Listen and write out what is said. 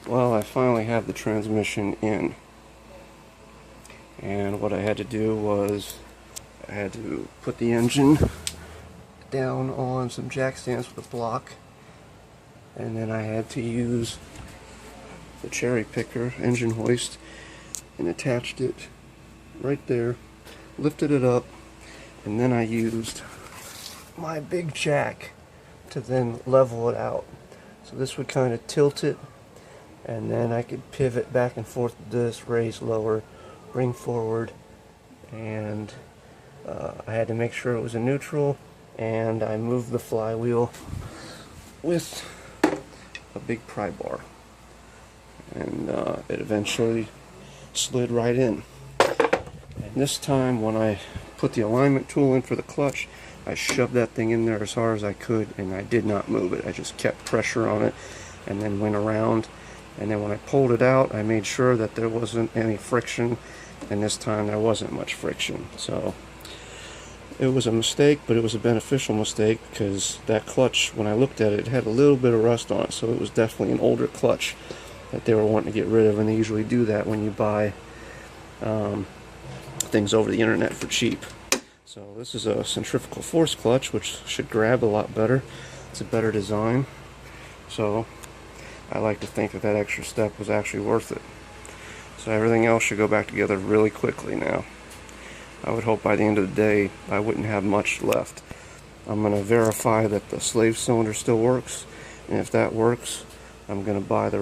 Well, I finally have the transmission in, and what I had to do was I had to put the engine down on some jack stands with a block, and then I had to use the cherry picker engine hoist and attached it right there, lifted it up, and then I used my big jack to then level it out. So this would kind of tilt it, and then I could pivot back and forth with this, raise, lower, bring forward, and I had to make sure it was in neutral, and I moved the flywheel with a big pry bar, and it eventually slid right in. And this time when I put the alignment tool in for the clutch, I shoved that thing in there as hard as I could, and I did not move it. I just kept pressure on it and then went around, and then when I pulled it out, I made sure that there wasn't any friction, and this time there wasn't much friction. So it was a mistake, but it was a beneficial mistake, because that clutch, when I looked at it, it had a little bit of rust on it, so it was definitely an older clutch that they were wanting to get rid of, and they usually do that when you buy things over the internet for cheap. So this is a centrifugal force clutch, which should grab a lot better. It's a better design, so I like to think that that extra step was actually worth it. So everything else should go back together really quickly now. I would hope by the end of the day I wouldn't have much left. I'm going to verify that the slave cylinder still works, and if that works, I'm going to buy the